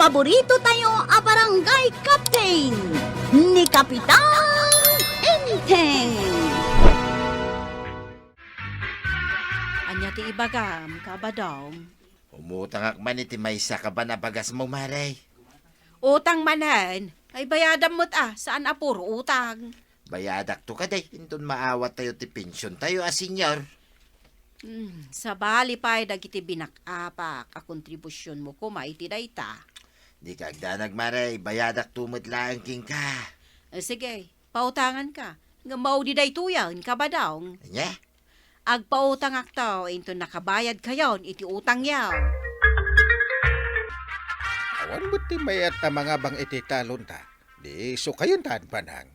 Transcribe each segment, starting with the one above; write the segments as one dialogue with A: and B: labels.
A: paborito tayo a barangay captain ni Kapitan Enteng.
B: Anya ti ibagam, kabadong.
C: Umutang akman iti maysa ka ba na bagas mo, maray?
B: Utang manan. Ay bayadam mo't saan apuro utang?
C: Bayadak to kaday, indon maawat tayo ti pensyon tayo, senyor.
B: Sa bali pa'y dagiti binakapak a kontribusyon mo ko maiti dayta.
C: Di kagdanag, maray, bayadak tumot lang king ka.
B: Sige, pautangan ka. Nga mao di daytuyan, kabadong.
C: Anya?
B: Agpautang aktaw, into nakabayad kayon, iti utang yaw.
D: Awan mo ti mayat na mga bang iti talon ta. Di so kayon taan panang.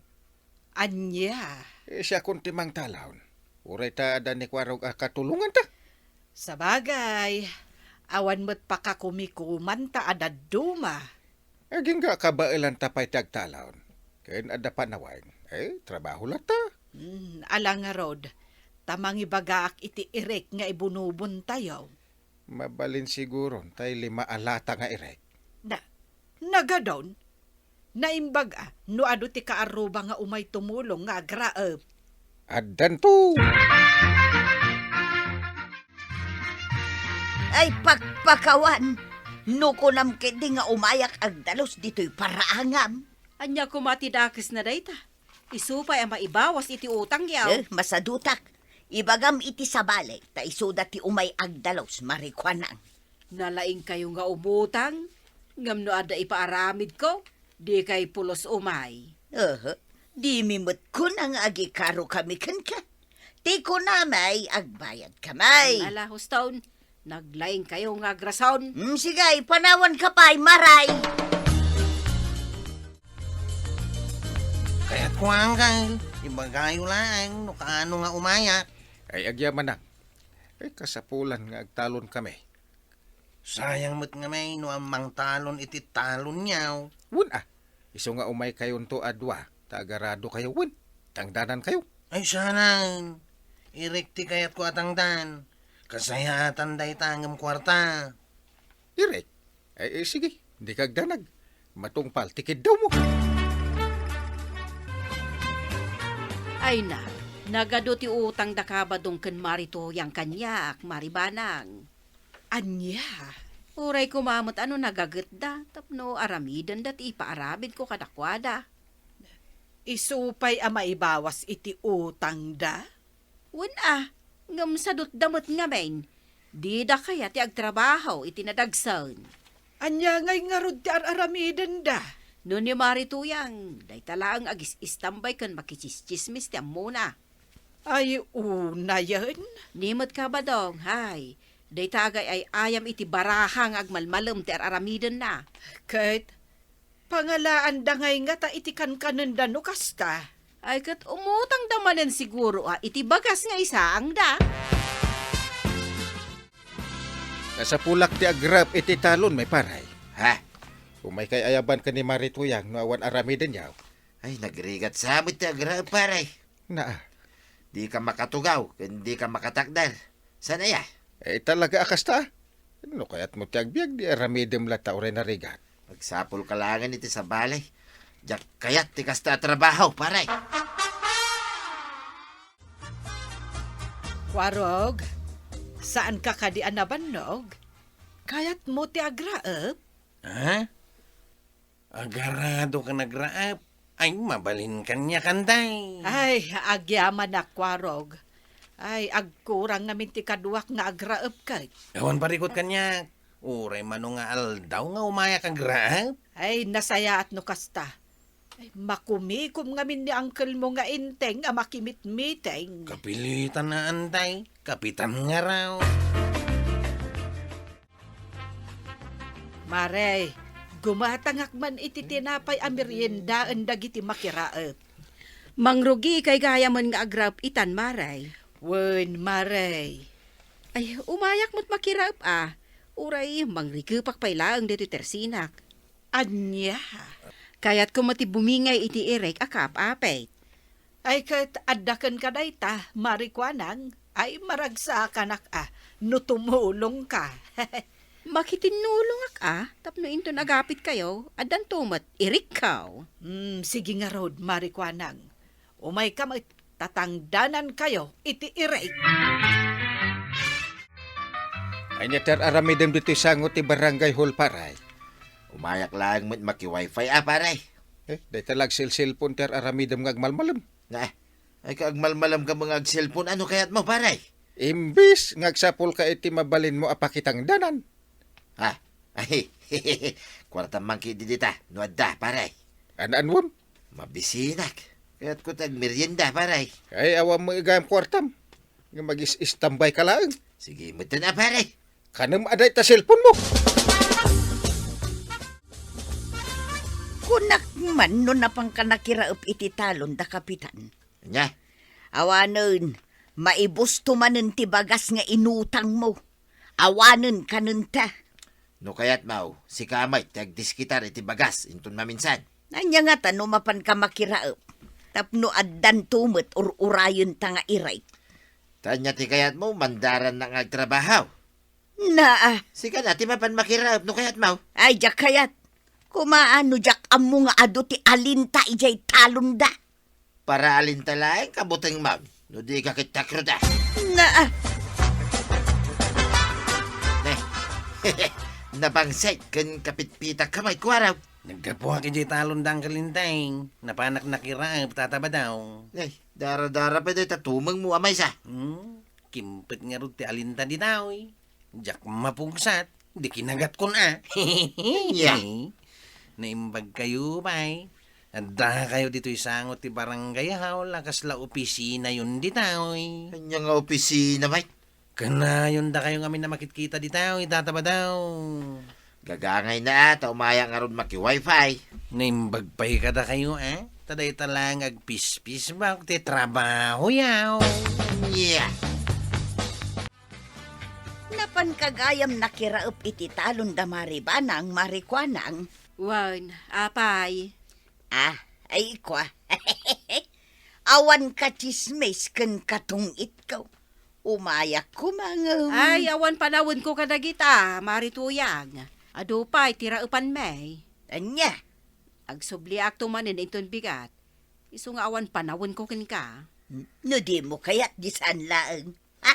E: Anya,
D: Siya kung timang talon. Uray ta adan ni kwarog katulungan ta.
E: sa bagay, awan mo't pakakumikuman ta adad duma.
D: Aging nga kabailan ta pa'y tagtalon. Kayan ada panawang. Trabaho lang ta.
E: Alang nga rod, tamang ibagaak iti irek nga ibunubon tayo.
D: Mabalin siguro tay 5 alata nga irek.
E: Nagadon, naimbag no ado ti kaaruba nga umay tumulong nga agraep.
D: Adan to.
A: Ay pagpakawan, nukunam kedi nga umayak agdalos dito'y paraangam.
B: Anya kumatidakis na dayta. Isupay ang maibawas iti utang yaw.
A: Masadutak, ibagam iti sabale, ta isuda ti umay agdalos marikwanang.
B: Nalaing kayo nga umutang. Ngam no ada ipaaramid ko. Di kay pulos umay.
A: Di mimot kun ang agikaro kami kan ka. Ti ko na may agbayad kamay.
B: Alahos taon. Naglaing kayo nga grason.
A: Sigay, panawan ka pa'y maray.
F: Kaya't kuwanggal, ibagayo lang, no kaano nga umayak.
D: Ay agyaman na. Kasapulan nga agtalon kami.
F: Sayang mo't nga may no amang talon iti talon niyaw.
D: Wun iso nga umay kayon to adwa. Tagarado kayo wun. Tangdanan kayo.
F: Ay sanan, irekti kaya't ko atangdan. Kasayatan day tanggam kwarta.
D: Irek. Sige. Hindi kagdanag. Matungpal. Tikid daw mo.
B: Ay na. Nagado ti utang da kabadong ken marito yang kanyak, maribanang.
E: Anya,
B: Uray kumamot ano nagagat da. Tapno aramidan dat ipaarabid ko kadakwada.
E: isupay a maibawas iti utang da?
B: Wen ngam sadot damot nga men. Di da kaya ti agtrabaho iti nadagsan.
E: Anya ngay nga rod ti araramidan da?
B: No ni marituyang, day talaang agis istambay kan makichismismis ti amuna.
E: Ay, una yan.
B: Nimot ka ba dong, hay? Day tagay ay ayam iti barahang agmalmalem ti araramidan na.
E: Kat, pangalaan da ngay nga ta iti kankanan da no kasta.
B: Ay kat umutang damanan siguro iti bagas nga isaang da.
D: Kasapulak ti agrap iti talon may paray.
C: Ha?
D: Umay kay ayaban ka ni Marituyang no awan aramiden yaw.
C: Ay, nagrigat sabot ti agra, paray. Di ka makatugaw, hindi ka makatakdal. Sana ya?
D: Talaga akas ta. No kaya't mo ti agbiag di aramidem lata uray narigat.
C: Magsapol ka langan iti sa balay. Diyak kayat ti kasta trabaho, paray.
E: Warog, saan ka kadian na banog? Kayat mo ti agraep?
F: Ha? Agarado ka nagraap. Ay, mabalin kanya kanday.
E: Ay, agyaman na kwarog. Ay, agkurang namin ti kaduak nga agraep kay.
F: Gawan parikot kanya. Uray mano nga aldaw nga umayak ang graap.
E: Ay, nasaya at no kasta. Ay, makumikom ngamin ni uncle mo nga inteng a makimit-miteng.
F: Kapilitan na anday. Kapitan nga raw.
E: Mare, gumatangak man iti tinapay a meriendaan dagiti makiraep.
B: Mangrugi kay gaya man nga agrap itan maray.
E: Wen, Mare.
B: Ay umayak mo't makirap Uray mangrikupak pay laang dito tersinak.
E: Anya.
B: Kaya't kumati bumingay iti irek akap apay.
E: Ay kat addakan ka dayta, marikwanang. Ay maragsa kanak no tumulong ka.
B: Makitinulong tapno into nagapit kayo, adan tumat, irikaw.
E: Sige nga rod, Marikwanang. Umay ka tatangdanan kayo, iti irate.
D: Ay niya ter aramidem dito sangot ti barangay hall paray.
C: Umayak lang mo't maki-wifi paray.
D: Day talag cellphone ter aramidem ngagmalmalam.
C: Na, ay kaagmalmalam ka mga cellphone, ano kayat mo paray?
D: Imbis ngagsapol ka iti mabalin mo apakitang danan.
C: Ha? Ay, kwarta mangki didita, nuadda paray.
D: Anwam?
C: Mabisinak. Kaya't ko tag merienda paray.
D: Ay awam mo igayam kwartam. Nga magis-istambay ka lang.
C: Sige mo na paray.
D: Kanam aday ta cellphone mo.
A: Kunak man no napang ka nakiraap iti talon da kapitan.
C: Nya,
A: Awanon, maibos tumanen ti bagas nga inutang mo. Awanon ka nun ta.
C: no kayat mau, si kamay tag diskitar iti bagas, intun maminsan.
A: Anya nga ta no mapan ka makiraap. Tapno addan tumot or urayon ta nga iray.
C: Tanya ti kayat mo, mandaran na ngagtrabahaw.
A: Na
C: Sika na, ti mapan makiraap, no kayat mau.
A: ay jak kayat. Kumaano jak amo nga ado ti alinta ijay talon da.
C: Para alintalaeng kabuteng mau, no di ka kitakro da.
A: Na
C: Nabangsay, kan kapitpita kamay kwaraw.
F: Nagkapuha kay talon dang kalinteng. Napanak nakiraang tataba daw.
C: Ay, dara-dara pa day tatumang mo amay sa.
F: Kimpet nga rin ti alinta di daw eh. Jak mapugsat. Di kinagat ko na.
C: Yeah.
F: Naimbag kayo bay. Adda kayo dito isangot ti barangay haw. Lakas la opisina yun di daw eh.
C: Kanya nga opisina may.
F: Kana yun da kayo ngamin na makitkita di daw. Itataba daw.
C: Gagangay na ata, umaya nga ron maki-wifi.
F: Naimbag pa'y kada kayo Taday talang agpis-pis ba? Ti trabaho yaw.
C: Yeah.
A: napan kagayam nakiraap iti talon da maribanang marikwanang.
B: Wan, apay.
A: Ay kwa. Awan ka chismes ken katong itkaw. Umayak ko mga...
B: Ay, awan panawon ko kadagita, marituyang. Adupay, tiraupan may.
A: Anya,
B: Agsubli akto manin iton bigat. Iso nga awan panawon ko kin ka.
A: no di mo kaya't disan laeng. Ha?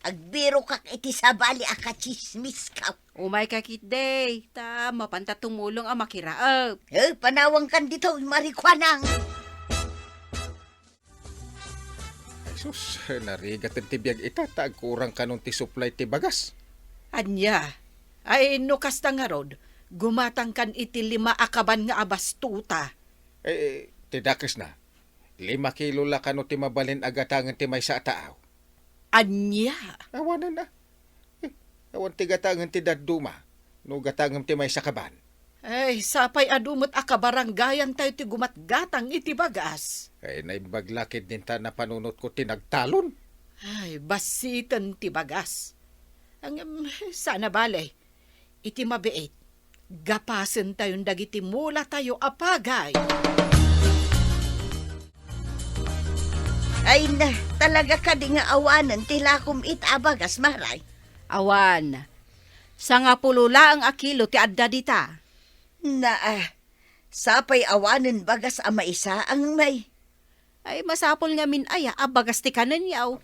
A: Agbiro kak iti sabali aka chismis ka.
B: Umay kakit day, ta mapanta tumulong ang makiraap.
A: Panawang kan dito, marikwanang.
D: Sus, narigat ang tibiyag ita, kurang kanong ti supply ti bagas.
E: Anya, ay no kasta nga rod, gumatang kan iti 5 akaban nga abastuta.
D: Tidakis na. 5 kilo la kano ti mabalin agatangan ti may sa taaw.
E: Anya,
D: Awanan na. Awan ti gatangan ti daduma. No gatangan ti may sa kaban.
E: ay sapay adumot akabaranggayan tayo ti gumatgatang iti bagas.
D: Ay naibaglakid din ta na panunot ko tinagtalon.
E: Ay, basitan ti bagas. Sana balay, iti mabiit, gapasen tayong dagiti mula tayo apagay.
A: Ay na, talaga ka di nga awanan tilakom itabagas maray.
B: Awan. Sa nga pulula ang akilo ti adda dita.
A: Na sapay awanan bagas ama isa ang may.
B: Ay masapol nga min aya, abagas ti kanan yaw.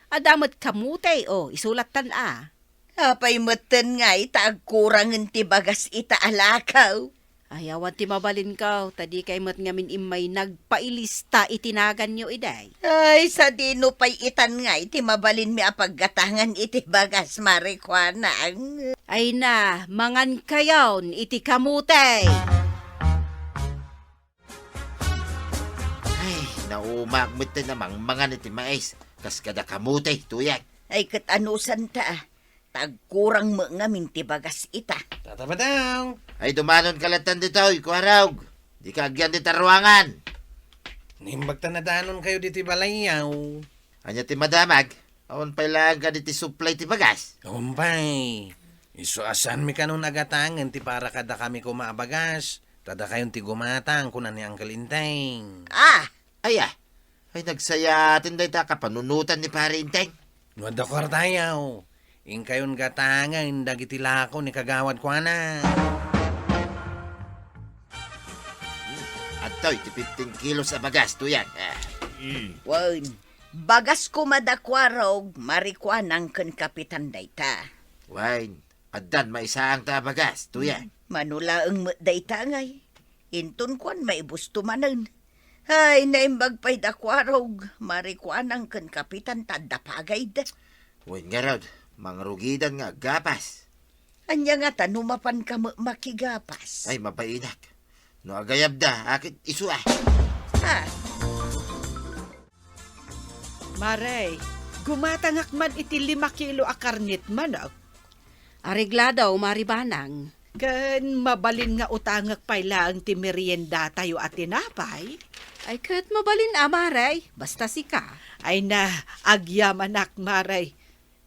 B: Adamat kamutay isulat tan
A: Apay meten nga itaagkurangan ti bagas itaalakaw.
B: Ay awan ti mabalin kaw, tadi kay mat nga min imay nagpailista itinagan nyo iday.
A: Ay, sa dino pa'y itan nga iti mabalin mi apaggatangan iti bagas marikwanang.
B: Ay na, mangan kayon iti kamutay.
C: Ay, naumagmit na namang mga niti mais. Kas kada kamutay, tuyag.
A: Ay, katanusan ta. Tagkurang mo nga minti bagas ita.
F: Tataba daw.
C: Ay, dumanon kalatan dito, ikuaraw. Di ka agyan dito ruangan.
F: Nimbag tanadanon kayo dito balayaw.
C: Anya ti madamag, awan pa'y lang ka dito supply ti bagas.
F: Kumpay. Iso asan mi kanon agatangan ti para kada kami kumaabagas. Tada kayon ti gumatang kunan ni Uncle Inteng.
C: Ay, ay nagsaya tinday ta kapanunutan ni pare Inteng.
F: Nuwad ako tayaw. Ingkayon gatangan, dagiti lako ni kagawad ko na.
C: At iti 15 kilos sa bagas, tuyan.
A: Wan, bagas ko madakwarog, marikwanang kan kapitan dayta.
C: Wine, addan maisaang ta bagas, tuyan.
A: Manulaang dayta ngay. Inton kwan maibusto manen. Ay, naimbag pa'y dakwarog, marikwanang kan kapitan tadapagay da.
C: Wine nga rod, mangrugidan nga gapas.
A: Anya nga tanumapan ka makigapas.
C: Ay, mapainak. No agayab da, akit isu ah.
A: Ah,
E: Maray, gumatangak man iti 5 kilo a karnit manok.
B: Aregladaw, maribanang.
E: Kan mabalin nga utangak pay lang ti merienda tayo at tinapay.
B: Ay, kat mabalin amaray, basta sika.
E: Ay na, agyamanak maray.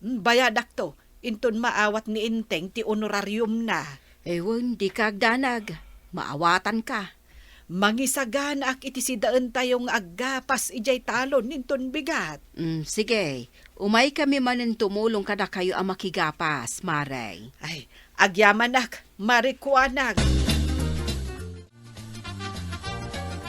E: Bayadak to, inton maawat ni Inteng ti honorarium na.
B: Ewan, di ka agdanag. Maawatan ka.
E: Mangisagana ak iti sidaan tayong aggapas ijay talon ninton bigat.
B: Sige, umay kami manin tumulong kada kayo ang makigapas, maray.
E: Ay, agyamanak, marikuanag.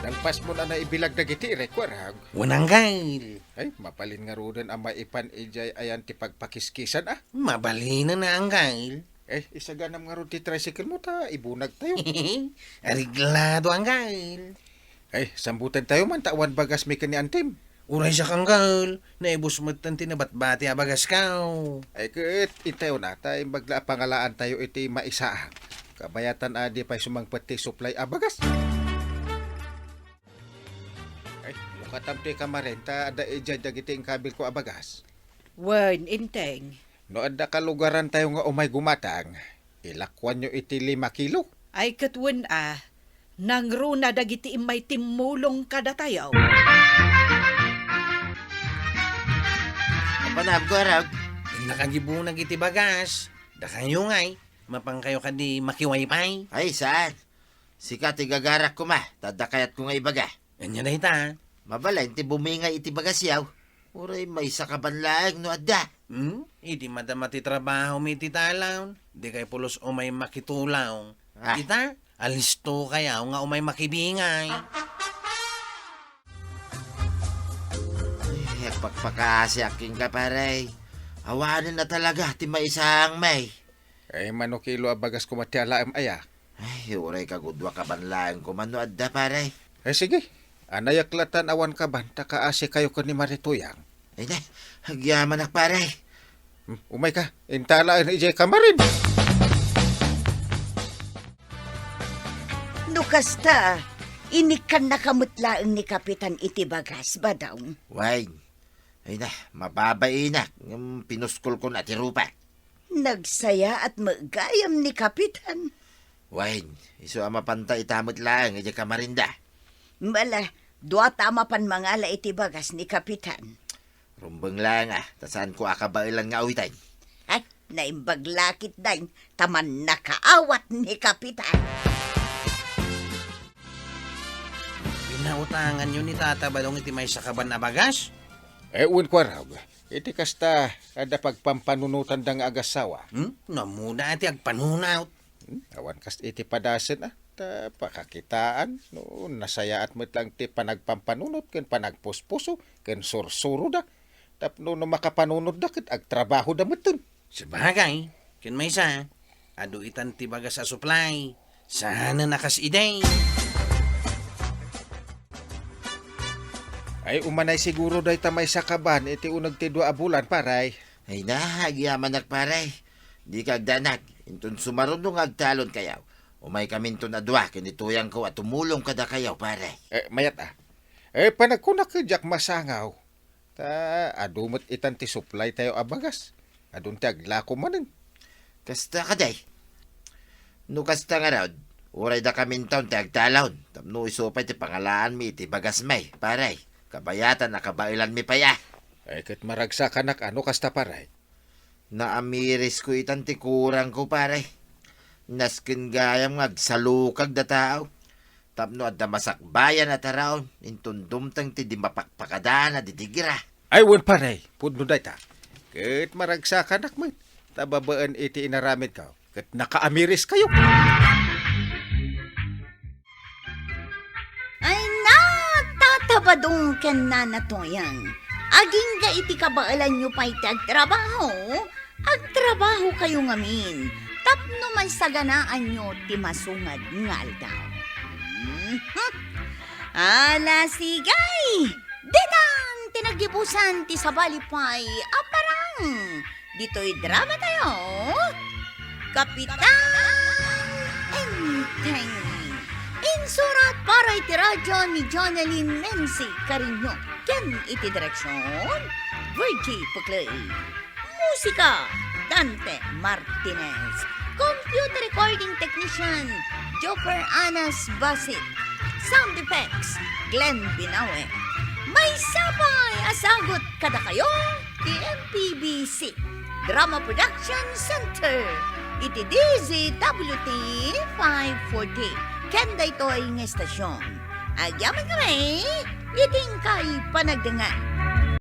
D: Nalpas mo na naibilag na giti, rekwarag.
F: Wananggal.
D: Ay, mapalin nga rodan ang maipan ijay ayan ti pagpakiskisan ah.
F: Mabalina na anggal.
D: Eh, isaganam nga ron ti tricycle mo ta, ibunag tayo.
F: Ariglado anggal.
D: Ay, sambutan tayo man, tawan bagas may kani antim.
F: Uray siya kanggal. Naibus mo tanti na batbati abagas kao.
D: Ay, ket, itayo na, tayo magla pangalaan tayo iti maisaang. Kabayatan adi pa'y sumangpati supply abagas. Ay, mukatamti ka marenta, ada ijay dagiti ang kabil ko abagas.
E: Wen, Inteng.
D: No ada kalugaran tayo nga umay gumatang, ilakwan nyo iti 5 kilo.
E: Ay katwen nang runa dagiti imay timulong kada tayo.
C: Kapanab ko, Arag.
F: Nakagibunag iti bagas. Dakayo ngay. Mapang kayo kadi makiwaypay.
C: Ay, saan? Sikat igagarak ko ma, tadakayat ko nga ibaga.
F: Anya na ita.
C: Mabalay, ti bumingay iti bagasyaw. Uray, may sakaban laang no adda.
F: Idi madamati trabaho mi iti talaw. Di kay pulos umay makitulaw.
C: Ah.
F: Ita, alisto kaya nga umay makibingay.
C: Ay, pagpakasi aking ka, paray. Awanin na talaga, ti maisang may.
D: Ay, mano kilo abagas ko matiala am aya.
C: Ay, uray kagudwa ka banlaang ko man no adda, paray.
D: Ay, sige. Anayaklatan awan ka ban, takaasi kayo ko ni Marituyang.
C: Ay na, hagyaman na, paray.
D: Umay ka, intalaan ijay kamarin.
A: nukasta, inikan nakamutlaang ni Kapitan iti bagas ba daw?
C: Wine. Ay na, mababainak. Pinuskol ko na ti rupa.
A: Nagsaya at magayam ni Kapitan.
C: Wine, iso ama panta itamot lang, iti kamarinda.
A: Mala, dua tama pan mangala iti bagas ni Kapitan.
C: Rumbang lang tasaan ko akabailan nga awitan.
A: Ay, naimbaglakit dahin, taman nakaawat ni Kapitan.
F: Pinautangan nyo ni Tata Balong iti may sakaban na bagas?
D: Ewan ko raw, iti kasta ada pagpampanunutan da nga agasawa.
F: Namuda iti agpanunaw.
D: Awan kas iti padasen ta pakakitaan, no, nasayaat mo't lang ti panagpampanunot, ken panagpuspuso, ken sursuro da. Tapno no makapanunod da, ket agtrabaho da mo't
F: Sabagay, kin may isa, adu itan ti bagas sa supply. Sana nakas iday.
D: Ay, umanay siguro dahi tamay sakaban, iti unag ti 2 bulan, paray.
C: Ay na, agyaman paray. Di kagdanag, intun sumarunong agtalon kayaw. Umay kamin to na dua, kinituyang ko at tumulong kada kayaw, paray.
D: Mayat panagkunak ka jak masangaw. Adumot itan ti supply tayo abagas. Adun ti aglako manin.
C: Kasta kaday. No kasta nga raw, uray da kamin taon ti agtalon. Tapno isupay ti pangalaan mi ti bagas may, paray. Kabayatan na kabailan mi paya.
D: Ay, kat maragsa kanak ano kasta paray.
C: Naamiris ko itan ti kurang ko, paray. Naskin gayam agsalukag da tao. Tapno at damasakbayan at araon, intundumtang ti di mapakpakadana di tigira.
D: Ay, wan paray, pudno dahi ta. Kat maragsa kanak man. Tababaan iti inaramid ka. Kat nakaamiris kayo.
A: Ay na, tatabadong ken na natoyang. Aging ga iti kabaalan nyo pa iti agtrabaho. Agtrabaho kayo ngamin. Tapno may saganaan nyo ti masungad nga aldaw. Ala sigay! Ditang tinagibusan ti sabalipay aparang. Dito'y drama tayo. Kapitan Enteng. Insurat para iti radyo ni Jonalyn Menzi Carino. Ken iti direksyon, Virgie Puclay. Musika, Dante Martinez. Computer recording technician, Joper Anas Basit. Sound effects, Glenn Binawe. May sabay asagot kada kayo, TMPBC. Drama Production Center. Iti DZWT 540. Kenda ito ay ng estasyon. Agyaman kami, iting kay panagdangan.